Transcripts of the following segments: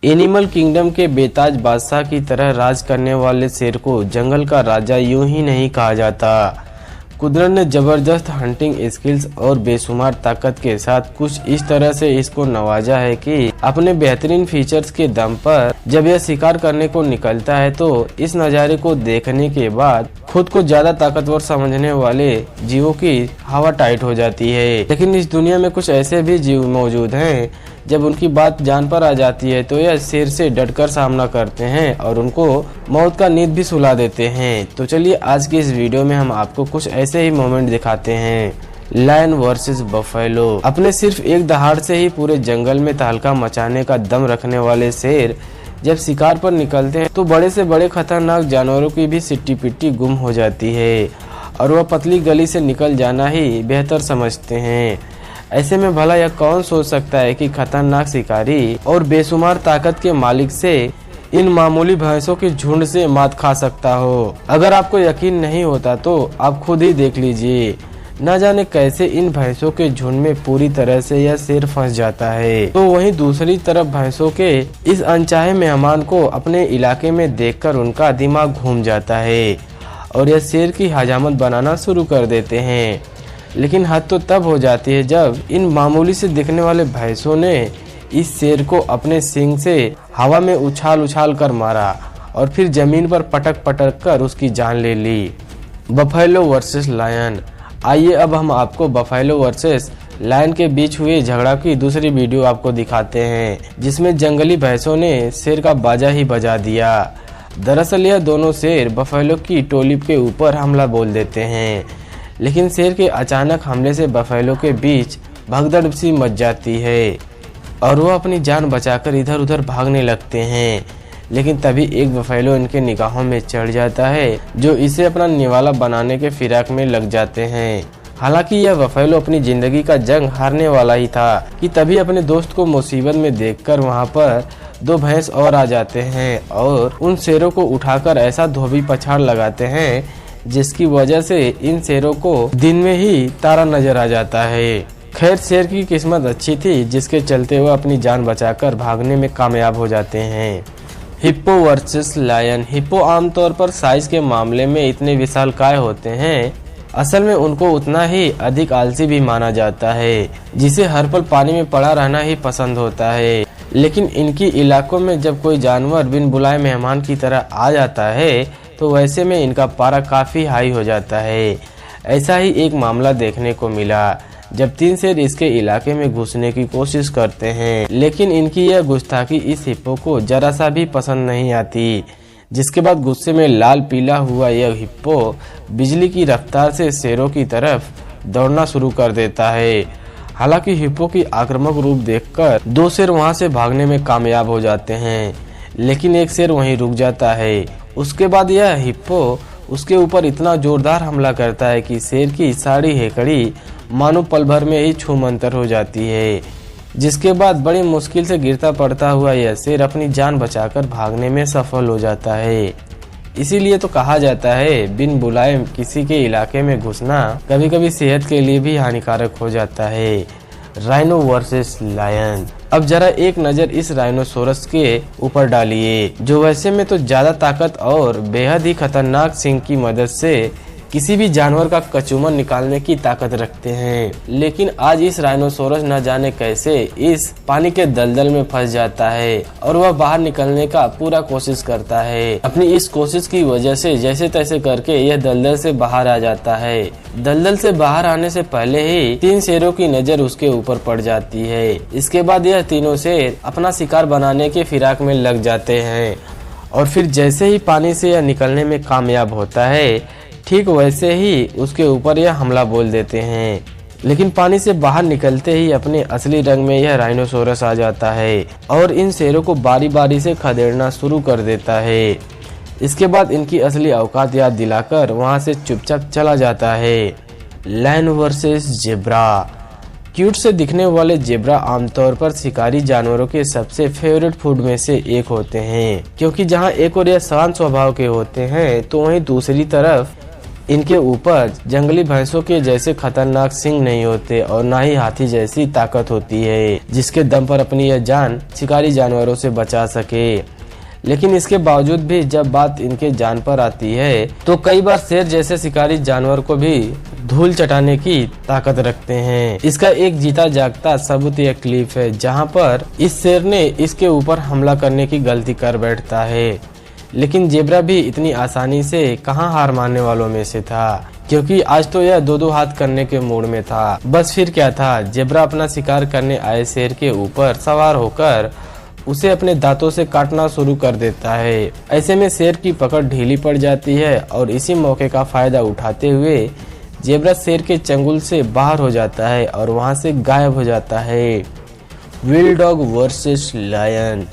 Animal kingdom के बेताज बादशाह की तरह राज करने वाले शेर को जंगल का राजा यूं ही नहीं कहा जाता। कुदरत ने जबरदस्त हंटिंग स्किल्स और बेशुमार ताकत के साथ कुछ इस तरह से इसको नवाजा है कि अपने बेहतरीन फीचर्स के दम पर जब यह शिकार करने को निकलता है तो इस नज़ारे को देखने के बाद खुद को ज्यादा ताकतवर समझने वाले जीवों की हवा टाइट हो जाती है। लेकिन इस दुनिया में कुछ ऐसे भी जीव मौजूद हैं जब उनकी बात जान पर आ जाती है तो यह शेर से डटकर सामना करते हैं और उनको मौत का नींद भी सुला देते हैं। तो चलिए आज की इस वीडियो में हम आपको कुछ ऐसे ही मोमेंट दिखाते हैं। Lion versus buffalo. अपने सिर्फ एक दहाड़ से ही पूरे जंगल में तहलका मचाने का दम रखने वाले शेर जब शिकार पर निकलते हैं तो बड़े से बड़े खतरनाक जानवरों की भी सिट्टी पिट्टी गुम हो जाती है और वह पतली गली से निकल जाना ही बेहतर समझते हैं। ऐसे में भला यह कौन सोच सकता है कि खतरनाक शिकारी और बेशुमार ताकत के मालिक से इन मामूली भैंसों के झुंड से मात खा सकता हो। अगर आपको यकीन नहीं होता तो आप खुद ही देख लीजिए। न जाने कैसे इन भैंसों के झुंड में पूरी तरह से यह शेर फंस जाता है। तो वहीं दूसरी तरफ भैंसों के इस अनचाहे मेहमान को अपने इलाके में देखकर उनका दिमाग घूम जाता है और यह शेर की हजामत बनाना शुरू कर देते हैं। लेकिन हद तो तब हो जाती है जब इन मामूली से दिखने वाले भैंसों ने इस शेर को अपने सींग से हवा में उछाल उछाल कर मारा और फिर जमीन पर पटक पटक कर उसकी जान ले ली। Buffalo versus lion. आइए अब हम आपको बफेलो वर्सेस लायन के बीच हुए झगड़ा की दूसरी वीडियो आपको दिखाते हैं, जिसमें जंगली भैंसों ने शेर का बाजा ही बजा दिया। दरअसल यह दोनों शेर बफेलो की टोली के ऊपर हमला बोल देते हैं, लेकिन शेर के अचानक हमले से बफेलो के बीच भगदड़ सी मच जाती है और वो अपनी जान बचाकर इधर उधर भागने लगते हैं। लेकिन तभी एक बफेलो इनके निगाहों में चढ़ जाता है जो इसे अपना निवाला बनाने के फिराक में लग जाते हैं। हालांकि यह बफेलो अपनी जिंदगी का जंग हारने वाला ही था कि तभी अपने दोस्त को मुसीबत में देखकर वहां पर दो भैंस और आ जाते हैं और उन शेरों को उठाकर ऐसा धोबी पछाड़ लगाते हैं जिसकी वजह से इन शेरों को दिन में ही तारा नजर आ जाता है। खैर शेर की किस्मत अच्छी थी जिसके चलते वो अपनी जान बचाकर भागने में कामयाब हो जाते हैं। Hippo versus lion. हिप्पो आमतौर पर साइज के मामले में इतने विशालकाय होते हैं, असल में उनको उतना ही अधिक आलसी भी माना जाता है, जिसे हर पल पानी में पड़ा रहना ही पसंद होता है। लेकिन इनकी इलाकों में जब कोई जानवर बिन बुलाए मेहमान की तरह आ जाता है तो वैसे में इनका पारा काफी हाई हो जाता है। ऐसा ही एक मामला देखने को मिला जब 3 शेर इसके इलाके में घुसने की कोशिश करते हैं, लेकिन इनकी यह गुस्ताखी इस हिप्पो को जरा सा भी पसंद नहीं आती, जिसके बाद गुस्से में लाल पीला हुआ यह हिप्पो बिजली की रफ्तार से शेरों की तरफ दौड़ना शुरू कर देता है। हालांकि हिप्पो की आक्रामक रूप देखकर 2 शेर वहां से भागने में कामयाब हो जाते हैं, लेकिन एक शेर वहीं रुक जाता है। उसके बाद यह हिप्पो उसके ऊपर इतना जोरदार हमला करता है कि शेर की सारी हेकड़ी मानो पल भर में ही छूमंतर हो जाती है, जिसके बाद बड़ी मुश्किल से गिरता पड़ता हुआ यह शेर अपनी जान बचाकर भागने में सफल हो जाता है। इसीलिए तो कहा जाता है बिन बुलाए किसी के इलाके में घुसना कभी कभी सेहत के लिए भी हानिकारक हो जाता है। Rhino versus lion. अब जरा एक नजर इस राइनोसोरस के ऊपर डालिए, जो वैसे में तो ज्यादा ताकत और बेहद ही खतरनाक सींग की मदद से किसी भी जानवर का कचूमर निकालने की ताकत रखते हैं। लेकिन आज इस राइनोसोरस न जाने कैसे इस पानी के दलदल में फंस जाता है और वह बाहर निकलने का पूरा कोशिश करता है। अपनी इस कोशिश की वजह से जैसे तैसे करके यह दलदल से बाहर आ जाता है। दलदल से बाहर आने से पहले ही 3 शेरों की नजर उसके ऊपर पड़ जाती है। इसके बाद यह तीनों शेर अपना शिकार बनाने के फिराक में लग जाते हैं और फिर जैसे ही पानी से यह निकलने में कामयाब होता है ठीक वैसे ही उसके ऊपर यह हमला बोल देते हैं। लेकिन पानी से बाहर निकलते ही अपने असली रंग में यह राइनोसोरस आ जाता है और इन शेरों को बारी बारी से खदेड़ना शुरू कर देता है। इसके बाद इनकी असली औकात याद दिलाकर वहां से चुपचाप चला जाता है। Lion versus zebra. क्यूट से दिखने वाले जेब्रा आमतौर पर शिकारी जानवरों के सबसे फेवरेट फूड में से एक होते हैं, क्योंकि जहां एक और यह शांत स्वभाव के होते हैं तो वहीं दूसरी तरफ इनके ऊपर जंगली भैंसों के जैसे खतरनाक सींग नहीं होते और ना ही हाथी जैसी ताकत होती है जिसके दम पर अपनी यह जान शिकारी जानवरों से बचा सके। लेकिन इसके बावजूद भी जब बात इनके जान पर आती है तो कई बार शेर जैसे शिकारी जानवर को भी धूल चटाने की ताकत रखते हैं। इसका एक जीता जागता सबूत यह क्लिप है जहां पर इस शेर ने इसके ऊपर हमला करने की गलती कर बैठता है। लेकिन जेब्रा भी इतनी आसानी से कहां हार मानने वालों में से था, क्योंकि आज तो यह दो हाथ करने के मूड में था। बस फिर क्या था, जेब्रा अपना शिकार करने आए शेर के ऊपर सवार होकर उसे अपने दांतों से काटना शुरू कर देता है। ऐसे में शेर की पकड़ ढीली पड़ जाती है और इसी मौके का फायदा उठाते हुए जेब्रा शेर के चंगुल से बाहर हो जाता है और वहां से गायब हो जाता है। Wild dog versus lion.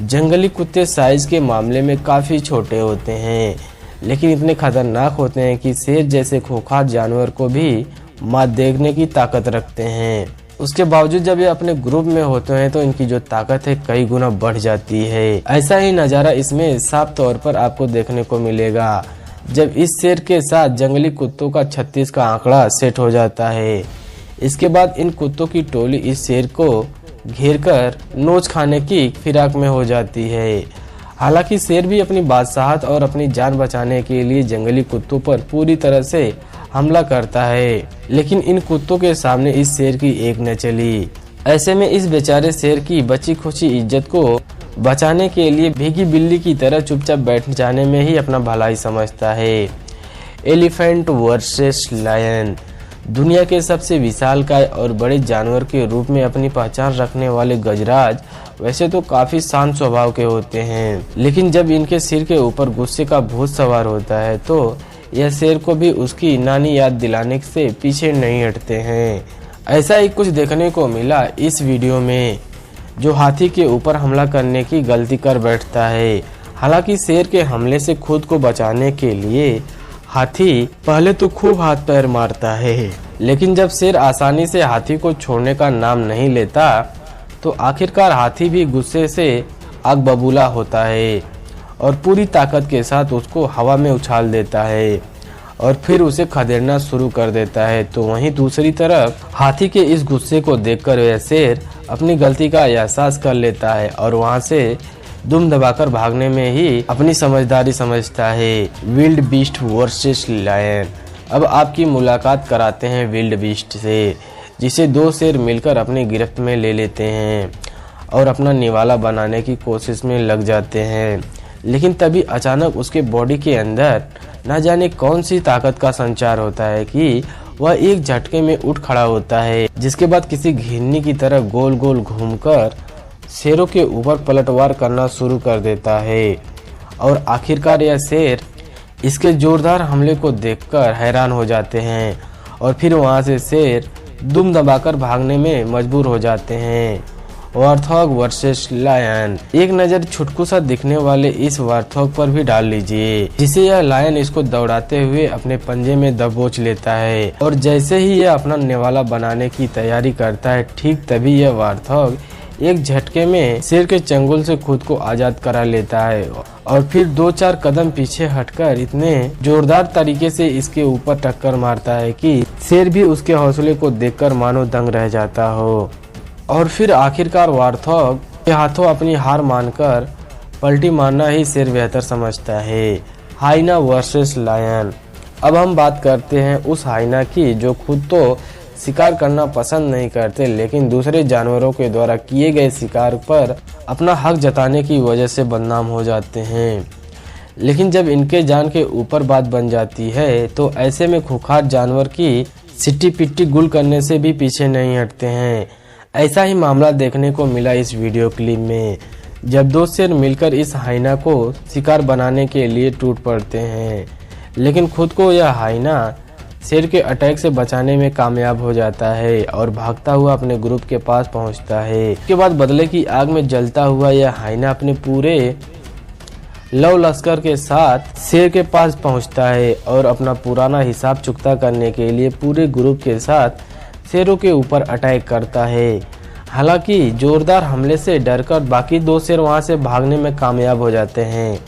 जंगली कुत्ते साइज के मामले में काफी छोटे होते हैं, लेकिन इतने खतरनाक होते हैं कि शेर जैसे खूंखार जानवर को भी मात देने की ताकत रखते हैं। उसके बावजूद जब ये अपने ग्रुप में होते हैं तो इनकी जो ताकत है कई गुना बढ़ जाती है। ऐसा ही नज़ारा इसमें साफ तौर पर आपको देखने को मिलेगा जब इस शेर के साथ जंगली कुत्तों का 36 का आंकड़ा सेट हो जाता है। इसके बाद इन कुत्तों की टोली इस शेर को घेर कर नोच खाने की फिराक में हो जाती है। हालांकि शेर भी अपनी बादशाहत और अपनी जान बचाने के लिए जंगली कुत्तों पर पूरी तरह से हमला करता है, लेकिन इन कुत्तों के सामने इस शेर की एक न चली। ऐसे में इस बेचारे शेर की बची खुची इज्जत को बचाने के लिए भीगी बिल्ली की तरह चुपचाप बैठ जाने में ही अपना भलाई समझता है। Elephant versus lion. दुनिया के सबसे विशालकाय और बड़े जानवर के रूप में अपनी पहचान रखने वाले गजराज वैसे तो काफी शांत स्वभाव के होते हैं, लेकिन जब इनके सिर के ऊपर गुस्से का भूत सवार होता है तो यह शेर को भी उसकी नानी याद दिलाने से पीछे नहीं हटते हैं। ऐसा ही कुछ देखने को मिला इस वीडियो में, जो हाथी के ऊपर हमला करने की गलती कर बैठता है। हालांकि शेर के हमले से खुद को बचाने के लिए हाथी पहले तो खूब हाथ पैर मारता है, लेकिन जब शेर आसानी से हाथी को छोड़ने का नाम नहीं लेता तो आखिरकार हाथी भी गुस्से से आग बबूला होता है और पूरी ताकत के साथ उसको हवा में उछाल देता है और फिर उसे खदेड़ना शुरू कर देता है। तो वहीं दूसरी तरफ हाथी के इस गुस्से को देखकर वह शेर अपनी गलती का एहसास कर लेता है और वहां से दुम दबाकर भागने में ही अपनी समझदारी समझता है। Wildebeest versus lion. अब आपकी मुलाकात कराते हैं विल्ड बीस्ट से, जिसे दो शेर मिलकर अपनी गिरफ्त में ले लेते हैं और अपना निवाला बनाने की कोशिश में लग जाते हैं। लेकिन तभी अचानक उसके बॉडी के अंदर न जाने कौन सी ताकत का संचार होता है कि वह एक झटके में उठ खड़ा होता है, जिसके बाद किसी घिन्नी की तरह गोल गोल घूमकर शेरों के ऊपर पलटवार करना शुरू कर देता है। और आखिरकार यह शेर इसके जोरदार हमले को देखकर हैरान हो जाते हैं और फिर वहां से शेर दुम दबाकर भागने में मजबूर हो जाते हैं। वार्थॉग वर्सेस लायन। एक नज़र छुटकू सा दिखने वाले इस वार्थॉग पर भी डाल लीजिए, जिसे यह लायन इसको दौड़ाते हुए अपने पंजे में दबोच लेता है और जैसे ही यह अपना निवाला बनाने की तैयारी करता है, ठीक तभी यह वार्थॉग एक झटके में शेर के चंगुल से खुद को आजाद करा लेता है और फिर 2-4 कदम पीछे हटकर इतने जोरदार तरीके से इसके ऊपर टक्कर मारता है कि शेर भी उसके हौसले को देखकर मानो दंग रह जाता हो। और फिर आखिरकार वार्थॉग के हाथों अपनी हार मानकर पलटी मारना ही शेर बेहतर समझता है। हाइना वर्सेस लायन। अब हम बात करते हैं उस हाइना की जो खुद तो शिकार करना पसंद नहीं करते, लेकिन दूसरे जानवरों के द्वारा किए गए शिकार पर अपना हक जताने की वजह से बदनाम हो जाते हैं। लेकिन जब इनके जान के ऊपर बात बन जाती है तो ऐसे में खूंखार जानवर की सिट्टी पिट्टी गुल करने से भी पीछे नहीं हटते हैं। ऐसा ही मामला देखने को मिला इस वीडियो क्लिप में, जब दो शेर मिलकर इस हाइना को शिकार बनाने के लिए टूट पड़ते हैं, लेकिन खुद को यह हाइना शेर के अटैक से बचाने में कामयाब हो जाता है और भागता हुआ अपने ग्रुप के पास पहुंचता है। इसके बाद बदले की आग में जलता हुआ यह हाइना अपने पूरे लव लश्कर के साथ शेर के पास पहुंचता है और अपना पुराना हिसाब चुकता करने के लिए पूरे ग्रुप के साथ शेरों के ऊपर अटैक करता है। हालांकि जोरदार हमले से डरकर बाकी 2 शेर वहां से भागने में कामयाब हो जाते हैं,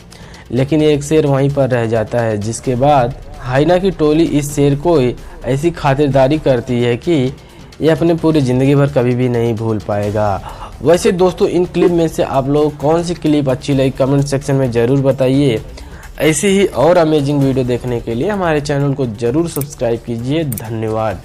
लेकिन एक शेर वहीं पर रह जाता है, जिसके बाद हाइना की टोली इस शेर को ऐसी खातिरदारी करती है कि ये अपने पूरी ज़िंदगी भर कभी भी नहीं भूल पाएगा। वैसे दोस्तों, इन क्लिप में से आप लोग कौन सी क्लिप अच्छी लगी कमेंट सेक्शन में ज़रूर बताइए। ऐसी ही और अमेजिंग वीडियो देखने के लिए हमारे चैनल को ज़रूर सब्सक्राइब कीजिए। धन्यवाद।